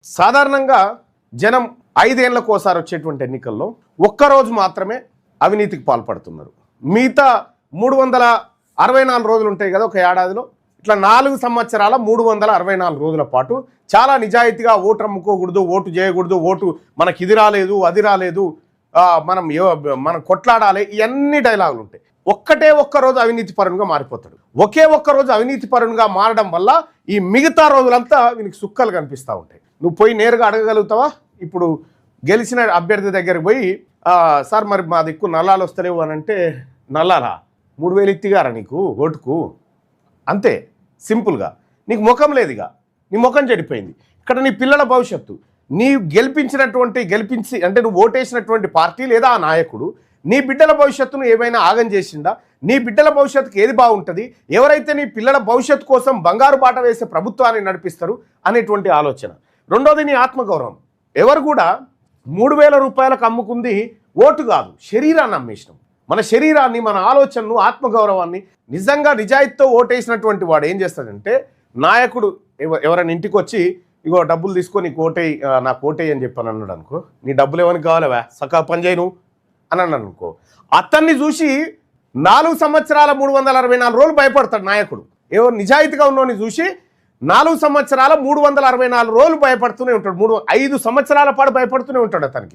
సాధారణంగా జనం 5 ఏళ్లకోసారి వచ్చేటువంటి ఎన్నికల్లో ఒక్కరోజు మాత్రమే అవినీతికి పాల్పడుతున్నారు. మిగతా 364 రోజులు ఉంటాయి కదా ఒక ఏడాదిలో. ఇట్లా 4 సంవత్సరాల 364 రోజుల పాటు చాలా నిజాయితీగా ఓటు అమ్ముకోకూడదు, ఓటు చేయకూడదు, ఓటు మనకి ఇది రాలేదు అది రాలేదు, మనం కొట్లాడాలి, ఇవన్నీ డైలాగులు ఉంటాయి. ఒక్క రోజు అవినీతి పరునిగా మారిపోతాడు. ఒక్క రోజు అవినీతి పరునిగా మారడం వల్ల ఈ మిగతా రోజులంతా వీనికి సుక్కలు కనిపిస్తూ ఉంటాయి. నువ్వు పోయి నేరుగా అడగగలుగుతావా? ఇప్పుడు గెలిచిన అభ్యర్థి దగ్గరికి పోయి సార్ మరి మా దిక్కు నల్లాలు వస్తలేవు అని అంటే, నల్లాలా 3000 ఇత్తిగారా నీకు ఓటుకు? అంతే సింపుల్గా. నీకు ముఖం లేదుగా, నీ ముఖం చెడిపోయింది. ఇక్కడ నీ పిల్లల భవిష్యత్తు, నీ గెలిపించి అంటే నువ్వు ఓటేసినటువంటి పార్టీ లేదా ఆ నాయకుడు నీ బిడ్డల భవిష్యత్తును ఏమైనా ఆగం చేసిందా? నీ బిడ్డల భవిష్యత్తుకు ఏది బాగుంటుంది? ఎవరైతే నీ పిల్లల భవిష్యత్తు కోసం బంగారు బాట వేసే ప్రభుత్వాన్ని నడిపిస్తారు అనేటువంటి ఆలోచన. రెండోది నీ ఆత్మగౌరవం. ఎవరు కూడా 3000 రూపాయలకు అమ్ముకుంది ఓటు కాదు, శరీరాన్ని అమ్మేసినాం. మన శరీరాన్ని, మన ఆలోచనను, ఆత్మగౌరవాన్ని నిజంగా నిజాయితీతో ఓటేసినటువంటి వాడు ఏం చేస్తాడంటే, నాయకుడు ఎవరైనా ఇంటికి వచ్చి ఇగో డబ్బులు తీసుకొని నాకు ఓటేయి అని చెప్పని అన్నాడు అనుకో, నీ డబ్బులు ఎవరికి కావాలవా, సకా పని చేయను అని అన్నాడు అనుకో, అతన్ని చూసి 4 సంవత్సరాల 364 రోజులు భయపడతాడు నాయకుడు. ఎవరు నిజాయితీగా ఉన్నోని చూసి 4 సంవత్సరాల 364 రోజులు భయపడుతూనే ఉంటాడు. 5 సంవత్సరాల పాటు భయపడుతూనే ఉంటాడు అతనికి.